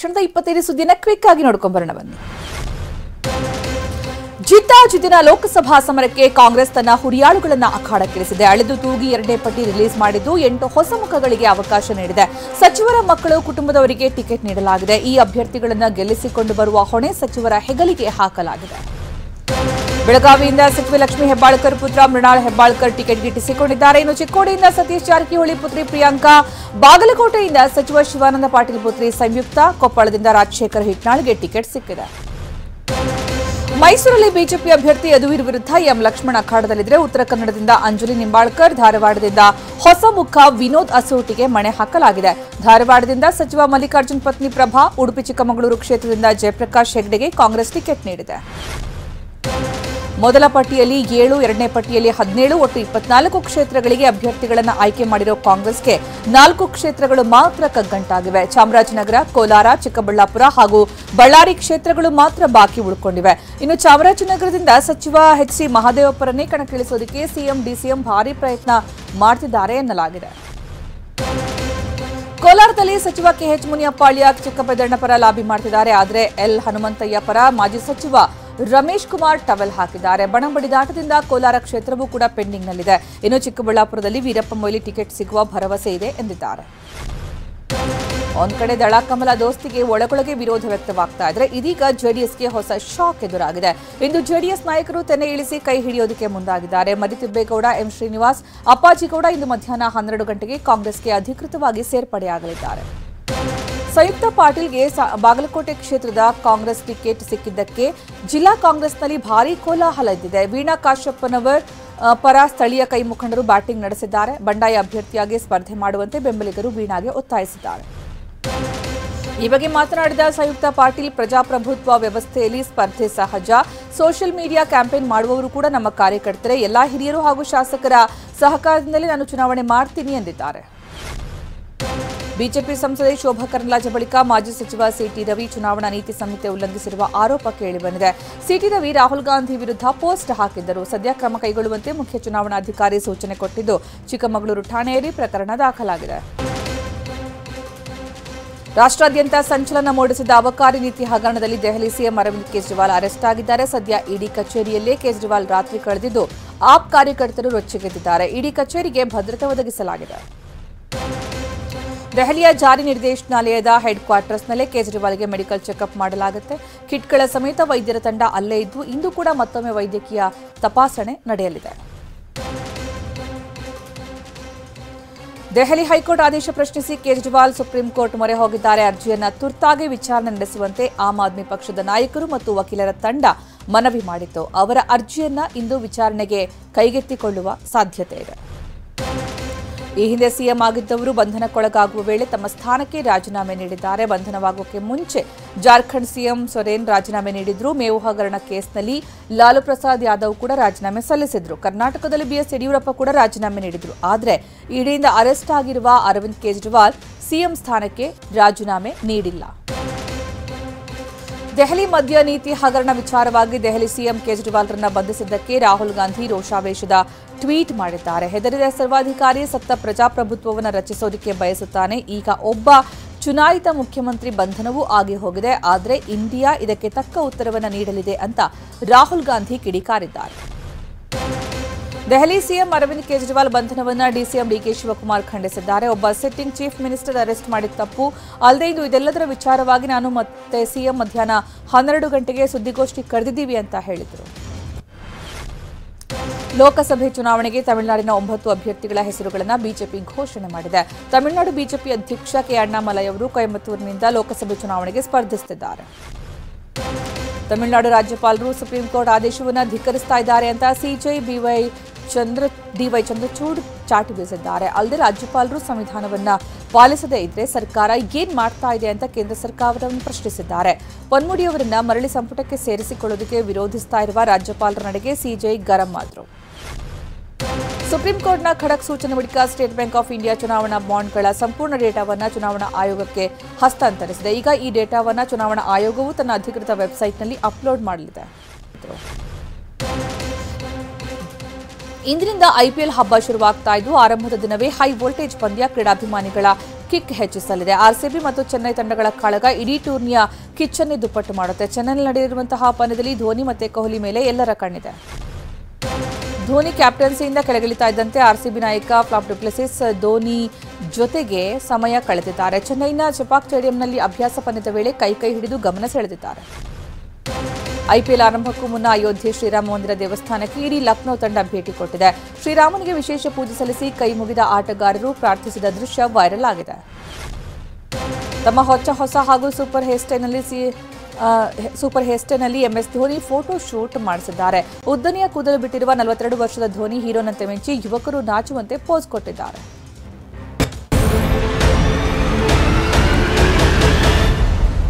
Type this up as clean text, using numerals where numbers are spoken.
ಕ್ಷಣದ 25 ಸುದ್ದಿನ ಕ್ವಿಕ್ ಆಗಿ ನೋಡ್ಕೊಂಡು ಬರೋಣ ಬನ್ನಿ. ಜಿದ್ದಾಜಿದ್ದಿನ ಲೋಕಸಭಾ ಸಮರಕ್ಕೆ ಕಾಂಗ್ರೆಸ್ ತನ್ನ ಹುರಿಯಾಳುಗಳನ್ನ ಅಖಾಡಕ್ಕಿಳಿಸಿದೆ. ಅಳೆದು ತೂಗಿ 2ನೇ ಪಟ್ಟಿ ರಿಲೀಸ್ ಮಾಡಿದ್ದು 8 ಹೊಸ ಮುಖಗಳಿಗೆ ಅವಕಾಶ ನೀಡಿದೆ. ಸಚಿವರ ಮಕ್ಕಳು ಕುಟುಂಬದವರಿಗೆ ಟಿಕೆಟ್ ನೀಡಲಾಗಿದೆ. ಈ ಅಭ್ಯರ್ಥಿಗಳನ್ನು ಗೆಲ್ಲಿಸಿಕೊಂಡು ಬರುವ ಹೊಣೆ ಸಚಿವರ ಹೆಗಲಿಗೆ ಹಾಕಲಾಗಿದೆ. ಬೆಳಗಾವಿಯಿಂದ ಸಚಿವೆ ಲಕ್ಷ್ಮೀ ಹೆಬ್ಬಾಳ್ಕರ್ ಪುತ್ರ ಮೃಣಾಲ್ ಹೆಬ್ಬಾಳ್ಕರ್ ಟಿಕೆಟ್ ಗಿಟ್ಟಿಸಿಕೊಂಡಿದ್ದಾರೆ. ಇನ್ನು ಚಿಕ್ಕೋಡಿಯಿಂದ ಸತೀಶ್ ಜಾರಕಿಹೊಳಿ ಪುತ್ರಿ ಪ್ರಿಯಾಂಕಾ, ಬಾಗಲಕೋಟೆಯಿಂದ ಸಚಿವ ಶಿವಾನಂದ ಪಾಟೀಲ್ ಪುತ್ರಿ ಸಂಯುಕ್ತ, ಕೊಪ್ಪಳದಿಂದ ರಾಜಶೇಖರ್ ಹಿಟ್ನಾಳ್ಗೆ ಟಿಕೆಟ್ ಸಿಕ್ಕಿದೆ. ಮೈಸೂರಲ್ಲಿ ಬಿಜೆಪಿ ಅಭ್ಯರ್ಥಿ ಯದುವೀರ್ ವಿರುದ್ಧ ಎಂ ಲಕ್ಷ್ಮಣ್ ಅಖಾಡದಲ್ಲಿದ್ದರೆ ಉತ್ತರ ಕನ್ನಡದಿಂದ ಅಂಜಲಿ ನಿಂಬಾಳ್ಕರ್, ಧಾರವಾಡದಿಂದ ಹೊಸ ಮುಖ ವಿನೋದ್ ಅಸೋಟಿಗೆ ಮಣೆ ಹಾಕಲಾಗಿದೆ. ಧಾರವಾಡದಿಂದ ಸಚಿವ ಮಲ್ಲಿಕಾರ್ಜುನ್ ಪತ್ನಿ ಪ್ರಭಾ, ಉಡುಪಿ ಚಿಕ್ಕಮಗಳೂರು ಕ್ಷೇತ್ರದಿಂದ ಜಯಪ್ರಕಾಶ್ ಹೆಗ್ಡೆಗೆ ಕಾಂಗ್ರೆಸ್ ಟಿಕೆಟ್ ನೀಡಿದೆ. ಮೊದಲ ಪಟ್ಟಿಯಲ್ಲಿ 7, ಎರಡನೇ ಪಟ್ಟಿಯಲ್ಲಿ 17, ಒಟ್ಟು 24 ಕ್ಷೇತ್ರಗಳಿಗೆ ಅಭ್ಯರ್ಥಿಗಳನ್ನು ಆಯ್ಕೆ ಮಾಡಿರೋ ಕಾಂಗ್ರೆಸ್ಗೆ 4 ಕ್ಷೇತ್ರಗಳು ಮಾತ್ರ ಕಗ್ಗಂಟಾಗಿವೆ. ಚಾಮರಾಜನಗರ, ಕೋಲಾರ, ಚಿಕ್ಕಬಳ್ಳಾಪುರ ಹಾಗೂ ಬಳ್ಳಾರಿ ಕ್ಷೇತ್ರಗಳು ಮಾತ್ರ ಬಾಕಿ ಉಳಿಕೊಂಡಿವೆ. ಇನ್ನು ಚಾಮರಾಜನಗರದಿಂದ ಸಚಿವ ಎಚ್ ಸಿ ಮಹದೇವಪ್ಪರನ್ನೇ ಕಣಕ್ಕಿಳಿಸೋದಕ್ಕೆ ಸಿಎಂ ಡಿಸಿಎಂ ಭಾರೀ ಪ್ರಯತ್ನ ಮಾಡ್ತಿದ್ದಾರೆ ಎನ್ನಲಾಗಿದೆ. ಕೋಲಾರದಲ್ಲಿ ಸಚಿವ ಕೆಎಚ್ ಮುನಿಯಪ್ಪಾಳ್ಯ ಚಿಕ್ಕಪೇದಣ್ಣ ಪರ ಲಾಬಿ ಮಾಡ್ತಿದ್ದಾರೆ. ಆದರೆ ಎಲ್ ಹನುಮಂತಯ್ಯ ಪರ ಮಾಜಿ ಸಚಿವ ರಮೇಶ್ ಕುಮಾರ್ ಟವೆಲ್ ಹಾಕಿದ್ದಾರೆ. ಬಣ ಬಡಿದಾಟದಿಂದ ಕೋಲಾರ ಕ್ಷೇತ್ರವೂ ಕೂಡ ಪೆಂಡಿಂಗ್ನಲ್ಲಿದೆ. ಇನ್ನು ಚಿಕ್ಕಬಳ್ಳಾಪುರದಲ್ಲಿ ವೀರಪ್ಪ ಮೊಯ್ಲಿ ಟಿಕೆಟ್ ಸಿಗುವ ಭರವಸೆ ಇದೆ ಎಂದಿದ್ದಾರೆ. ಒಂದ್ ಕಡೆ ದಳ ಕಮಲ ದೋಸ್ತಿಗೆ ಒಳಗೊಳಗೆ ವಿರೋಧ ವ್ಯಕ್ತವಾಗ್ತಾ ಇದ್ರೆ ಇದೀಗ ಜೆಡಿಎಸ್ಗೆ ಹೊಸ ಶಾಕ್ ಎದುರಾಗಿದೆ. ಇಂದು ಜೆಡಿಎಸ್ ನಾಯಕರು ತೆನೆ ಇಳಿಸಿ ಕೈ ಹಿಡಿಯೋದಕ್ಕೆ ಮುಂದಾಗಿದ್ದಾರೆ. ಮರಿತಿಬ್ಬೇಗೌಡ, ಎಂ ಶ್ರೀನಿವಾಸ್, ಅಪ್ಪಾಜಿಗೌಡ ಇಂದು ಮಧ್ಯಾಹ್ನ 12 ಗಂಟೆಗೆ ಕಾಂಗ್ರೆಸ್ಗೆ ಅಧಿಕೃತವಾಗಿ ಸೇರ್ಪಡೆಯಾಗಲಿದ್ದಾರೆ. ಸಂಯುಕ್ತ ಪಾಟೀಲ್ಗೆ ಬಾಗಲಕೋಟೆ ಕ್ಷೇತ್ರದ ಕಾಂಗ್ರೆಸ್ ಟಿಕೆಟ್ ಸಿಕ್ಕಿದ್ದಕ್ಕೆ ಜಿಲ್ಲಾ ಕಾಂಗ್ರೆಸ್ನಲ್ಲಿ ಭಾರೀ ಕೋಲಾಹಲ ಎದ್ದಿದೆ. ವೀಣಾ ಕಾಶ್ಯಪ್ಪನವರ್ ಪರ ಸ್ಥಳೀಯ ಕೈ ಮುಖಂಡರು ಬ್ಯಾಟಿಂಗ್ ನಡೆಸಿದ್ದಾರೆ. ಬಂಡಾಯ ಅಭ್ಯರ್ಥಿಯಾಗಿ ಸ್ಪರ್ಧೆ ಮಾಡುವಂತೆ ಬೆಂಬಲಿಗರು ವೀಣಾಗೆ ಒತ್ತಾಯಿಸಿದ್ದಾರೆ. ಈ ಬಗ್ಗೆ ಮಾತನಾಡಿದ ಸಂಯುಕ್ತ ಪಾಟೀಲ್, ಪ್ರಜಾಪ್ರಭುತ್ವ ವ್ಯವಸ್ಥೆಯಲ್ಲಿ ಸ್ಪರ್ಧೆ ಸಹಜ. ಸೋಷಿಯಲ್ ಮೀಡಿಯಾ ಕ್ಯಾಂಪೇನ್ ಮಾಡುವವರು ಕೂಡ ನಮ್ಮ ಕಾರ್ಯಕರ್ತರೇ. ಎಲ್ಲಾ ಹಿರಿಯರು ಹಾಗೂ ಶಾಸಕರ ಸಹಕಾರದಿಂದಲೇ ನಾನು ಚುನಾವಣೆ ಮಾಡ್ತೀನಿ ಎಂದಿದ್ದಾರೆ. ಬಿಜೆಪಿ ಸಂಸದೆ ಶೋಭಾ ಕರಂದ್ಲಾಜೆ ಬಳಿಕ ಮಾಜಿ ಸಚಿವ ಸಿಟಿ ರವಿ ಚುನಾವಣಾ ನೀತಿ ಸಂಹಿತೆ ಉಲ್ಲಂಘಿಸಿರುವ ಆರೋಪ ಕೇಳಿಬಂದಿದೆ. ಸಿಟಿ ರವಿ ರಾಹುಲ್ ಗಾಂಧಿ ವಿರುದ್ಧ ಪೋಸ್ಟ್ ಹಾಕಿದ್ದರು. ಸದ್ಯ ಕ್ರಮ ಕೈಗೊಳ್ಳುವಂತೆ ಮುಖ್ಯ ಚುನಾವಣಾಧಿಕಾರಿ ಸೂಚನೆ ಕೊಟ್ಟಿದ್ದು ಚಿಕ್ಕಮಗಳೂರು ಠಾಣೆಯಲ್ಲಿ ಪ್ರಕರಣ ದಾಖಲಾಗಿದೆ. ರಾಷ್ಟ್ರಾದ್ಯಂತ ಸಂಚಲನ ಮೂಡಿಸಿದ ಅಬಕಾರಿ ನೀತಿ ಹಗರಣದಲ್ಲಿ ದೆಹಲಿ ಸಿಎಂ ಅರವಿಂದ್ ಕೇಜ್ರಿವಾಲ್ ಅರೆಸ್ಟ್ ಆಗಿದ್ದಾರೆ. ಸದ್ಯ ಇಡಿ ಕಚೇರಿಯಲ್ಲೇ ಕೇಜ್ರಿವಾಲ್ ರಾತ್ರಿ ಕಳೆದಿದ್ದು ಆಪ್ ಕಾರ್ಯಕರ್ತರು ರೊಚ್ಚಿಗೆದ್ದಿದ್ದಾರೆ. ಇಡಿ ಕಚೇರಿಗೆ ಭದ್ರತೆ ಒದಗಿಸಲಾಗಿದೆ. ದೆಹಲಿಯ ಜಾರಿ ನಿರ್ದೇಶನಾಲಯದ ಹೆಡ್ ಕ್ವಾರ್ಟರ್ಸ್ನಲ್ಲೇ ಕೇಜ್ರಿವಾಲ್ಗೆ ಮೆಡಿಕಲ್ ಚೆಕ್ಅಪ್ ಮಾಡಲಾಗುತ್ತೆ. ಕಿಟ್ಗಳ ಸಮೇತ ವೈದ್ಯರ ತಂಡ ಅಲ್ಲೇ ಇದ್ದು ಇಂದು ಕೂಡ ಮತ್ತೊಮ್ಮೆ ವೈದ್ಯಕೀಯ ತಪಾಸಣೆ ನಡೆಯಲಿದೆ. ದೆಹಲಿ ಹೈಕೋರ್ಟ್ ಆದೇಶ ಪ್ರಶ್ನಿಸಿ ಕೇಜ್ರಿವಾಲ್ ಸುಪ್ರೀಂ ಕೋರ್ಟ್ ಮೊರೆ ಹೋಗಿದ್ದಾರೆ. ಅರ್ಜಿಯನ್ನು ತುರ್ತಾಗಿ ವಿಚಾರಣೆ ನಡೆಸುವಂತೆ ಆಮ್ ಆದ್ಮಿ ಪಕ್ಷದ ನಾಯಕರು ಮತ್ತು ವಕೀಲರ ತಂಡ ಮನವಿ ಮಾಡಿತ್ತು. ಅವರ ಅರ್ಜಿಯನ್ನು ಇಂದು ವಿಚಾರಣೆಗೆ ಕೈಗೆತ್ತಿಕೊಳ್ಳುವ ಸಾಧ್ಯತೆ ಇದೆ. ಈ ಹಿಂದೆ ಸಿಎಂ ಆಗಿದ್ದವರು ಬಂಧನಕ್ಕೊಳಗಾಗುವ ವೇಳೆ ತಮ್ಮ ಸ್ಥಾನಕ್ಕೆ ರಾಜೀನಾಮೆ ನೀಡಿದ್ದಾರೆ. ಬಂಧನವಾಗೋಕೆ ಮುಂಚೆ ಜಾರ್ಖಂಡ್ ಸಿಎಂ ಸೊರೇನ್ ರಾಜೀನಾಮೆ ನೀಡಿದ್ರು. ಮೇವು ಹಗರಣ ಕೇಸ್ನಲ್ಲಿ ಲಾಲು ಪ್ರಸಾದ್ ಯಾದವ್ ಕೂಡ ರಾಜೀನಾಮೆ ಸಲ್ಲಿಸಿದ್ರು. ಕರ್ನಾಟಕದಲ್ಲಿ ಬಿಎಸ್ ಯಡಿಯೂರಪ್ಪ ಕೂಡ ರಾಜೀನಾಮೆ ನೀಡಿದ್ರು. ಆದರೆ ಇಡಿಯಿಂದ ಅರೆಸ್ಟ್ ಆಗಿರುವ ಅರವಿಂದ್ ಕೇಜ್ರಿವಾಲ್ ಸಿಎಂ ಸ್ಥಾನಕ್ಕೆ ರಾಜೀನಾಮೆ ನೀಡಿಲ್ಲ. ದೆಹಲಿ ಮದ್ಯ ನೀತಿ ಹಗರಣ ವಿಚಾರವಾಗಿ ದೆಹಲಿ ಸಿಎಂ ಕೇಜ್ರಿವಾಲ್ರನ್ನ ಬಂಧಿಸಿದ್ದಕ್ಕೆ ರಾಹುಲ್ ಗಾಂಧಿ ರೋಷಾವೇಶದ ಟ್ವೀಟ್ ಮಾಡಿದ್ದಾರೆ. ಹೆದರಿದ ಸರ್ವಾಧಿಕಾರಿ ಸತ್ತ ಪ್ರಜಾಪ್ರಭುತ್ವವನ್ನು ರಚಿಸೋದಕ್ಕೆ ಬಯಸುತ್ತಾನೆ. ಈಗ ಒಬ್ಬ ಚುನಾಯಿತ ಮುಖ್ಯಮಂತ್ರಿ ಬಂಧನವೂ ಆಗಿ ಹೋಗಿದೆ. ಆದರೆ ಇಂಡಿಯಾ ಇದಕ್ಕೆ ತಕ್ಕ ಉತ್ತರವನ್ನು ನೀಡಲಿದೆ ಅಂತ ರಾಹುಲ್ ಗಾಂಧಿ ಕಿಡಿಕಾರಿದ್ದಾರೆ. ದೆಹಲಿ ಸಿಎಂ ಅರವಿಂದ್ ಕೇಜ್ರಿವಾಲ್ ಬಂಧನವನ್ನು ಡಿಸಿಎಂ ಡಿಕೆ ಶಿವಕುಮಾರ್ ಖಂಡಿಸಿದ್ದಾರೆ. ಒಬ್ಬ ಸಿಟ್ಟಿಂಗ್ ಚೀಫ್ ಮಿನಿಸ್ಟರ್ ಅರೆಸ್ಟ್ ಮಾಡಿದ ತಪ್ಪು ಅಲ್ಲದೆ ಇದು ಇದೆಲ್ಲದರ ವಿಚಾರವಾಗಿ ನಾನು ಮತ್ತೆ ಸಿಎಂ ಮಧ್ಯಾಹ್ನ 12 ಗಂಟೆಗೆ ಸುದ್ದಿಗೋಷ್ಠಿ ಕರೆದಿದ್ದೀವಿ ಅಂತ ಹೇಳಿದರು. ಲೋಕಸಭೆ ಚುನಾವಣೆಗೆ ತಮಿಳುನಾಡಿನ 9 ಅಭ್ಯರ್ಥಿಗಳ ಹೆಸರುಗಳನ್ನು ಬಿಜೆಪಿ ಘೋಷಣೆ ಮಾಡಿದೆ. ತಮಿಳುನಾಡು ಬಿಜೆಪಿ ಅಧ್ಯಕ್ಷ ಕೆ ಅಣ್ಣಾಮಲೈ ಅವರು ಕೊಯಮತ್ತೂರಿನಿಂದ ಲೋಕಸಭೆ ಚುನಾವಣೆಗೆ ಸ್ಪರ್ಧಿಸುತ್ತಿದ್ದಾರೆ. ತಮಿಳುನಾಡು ರಾಜ್ಯಪಾಲರು ಸುಪ್ರೀಂ ಕೋರ್ಟ್ ಆದೇಶವನ್ನು ಧಿಕ್ಕರಿಸ್ತಾ ಇದ್ದಾರೆ ಅಂತ ಸಿಜೆ ಡಿವೈ ಚಂದ್ರಚೂಡ್ ಚಾಟಿ ಬೀಸಿದ್ದಾರೆ. ಅಲ್ಲದೆ ರಾಜ್ಯಪಾಲರು ಸಂವಿಧಾನವನ್ನ ಪಾಲಿಸದೇ ಇದ್ರೆ ಸರ್ಕಾರ ಏನ್ ಮಾಡ್ತಾ ಇದೆ ಅಂತ ಕೇಂದ್ರ ಸರ್ಕಾರವನ್ನು ಪ್ರಶ್ನಿಸಿದ್ದಾರೆ. ಪೊನ್ಮುಡಿಯವರನ್ನ ಮರಳಿ ಸಂಪುಟಕ್ಕೆ ಸೇರಿಸಿಕೊಳ್ಳುವುದಕ್ಕೆ ವಿರೋಧಿಸ್ತಾ ಇರುವ ರಾಜ್ಯಪಾಲರ ನಡೆಗೆ ಸಿಜೆ ಗರಂ ಆದರು. ಸುಪ್ರೀಂ ಕೋರ್ಟ್ನ ಖಡಕ್ ಸೂಚನೆ ಬಳಿಕ ಸ್ಟೇಟ್ ಬ್ಯಾಂಕ್ ಆಫ್ ಇಂಡಿಯಾ ಚುನಾವಣಾ ಬಾಂಡ್ಗಳ ಸಂಪೂರ್ಣ ಡೇಟಾವನ್ನು ಚುನಾವಣಾ ಆಯೋಗಕ್ಕೆ ಹಸ್ತಾಂತರಿಸಿದೆ. ಈಗ ಈ ಡೇಟಾವನ್ನು ಚುನಾವಣಾ ಆಯೋಗವು ತನ್ನ ಅಧಿಕೃತ ವೆಬ್ಸೈಟ್ನಲ್ಲಿ ಅಪ್ಲೋಡ್ ಮಾಡಲಿದೆ. ಇಂದಿನಿಂದ ಐಪಿಎಲ್ ಹಬ್ಬ ಶುರುವಾಗ್ತಾ ಇದ್ದು ಆರಂಭದ ದಿನವೇ ಹೈ ವೋಲ್ಟೇಜ್ ಪಂದ್ಯ ಕ್ರೀಡಾಭಿಮಾನಿಗಳ ಕಿಕ್ ಹೆಚ್ಚಿಸಲಿದೆ. ಆರ್ಸಿಬಿ ಮತ್ತು ಚೆನ್ನೈ ತಂಡಗಳ ಕಾಳಗ ಇಡೀ ಟೂರ್ನಿಯ ಕಿಚ್ಚನ್ನೇ ದುಪ್ಪಟ್ಟು ಮಾಡುತ್ತೆ. ಚೆನ್ನೈನಲ್ಲಿ ನಡೆದಿರುವಂತಹ ಪಂದ್ಯದಲ್ಲಿ ಧೋನಿ ಮತ್ತು ಕೊಹ್ಲಿ ಮೇಲೆ ಎಲ್ಲರ ಕಣ್ಣಿದೆ. ಧೋನಿ ಕ್ಯಾಪ್ಟನ್ಸಿಯಿಂದ ಕೆಳಗಿಳಿತಾ ಇದ್ದಂತೆ ಆರ್ಸಿಬಿ ನಾಯಕ ಫ್ಲಾಪ್ ಡುಪ್ಲೆಸಿಸ್ ಧೋನಿ ಜೊತೆಗೆ ಸಮಯ ಕಳೆದಿದ್ದಾರೆ. ಚೆನ್ನೈನ ಚೆಪಾಕ್ ಸ್ಟೇಡಿಯಂನಲ್ಲಿ ಅಭ್ಯಾಸ ಪಂದ್ಯದ ವೇಳೆ ಕೈ ಹಿಡಿದು ಗಮನ ಸೆಳೆದಿದ್ದಾರೆ. ಐಪಿಎಲ್ ಆರಂಭಕ್ಕೂ ಮುನ್ನ ಅಯೋಧ್ಯೆ ಶ್ರೀರಾಮ ಮಂದಿರ ದೇವಸ್ಥಾನಕ್ಕೆ ಇಡೀ ಲಕ್ನೋ ತಂಡ ಭೇಟಿ ಕೊಟ್ಟಿದೆ. ಶ್ರೀರಾಮನಿಗೆ ವಿಶೇಷ ಪೂಜೆ ಸಲ್ಲಿಸಿ ಕೈ ಮುಗಿದ ಆಟಗಾರರು ಪ್ರಾರ್ಥಿಸಿದ ದೃಶ್ಯ ವೈರಲ್ ಆಗಿದೆ. ತಮ್ಮ ಹೊಸ ಹಾಗೂ ಸೂಪರ್ ಹೇರ್ ಸ್ಟೈಲ್ನಲ್ಲಿ ಎಂಎಸ್ ಧೋನಿ ಫೋಟೋ ಶೂಟ್ ಮಾಡಿಸಿದ್ದಾರೆ. ಉದ್ದನೆಯ ಕೂದಲು ಬಿಟ್ಟಿರುವ 42 ವರ್ಷದ ಧೋನಿ ಹೀರೋನಂತೆ ಮಿಂಚಿ ಯುವಕರು ನಾಚುವಂತೆ ಪೋಸ್ ಕೊಟ್ಟಿದ್ದಾರೆ.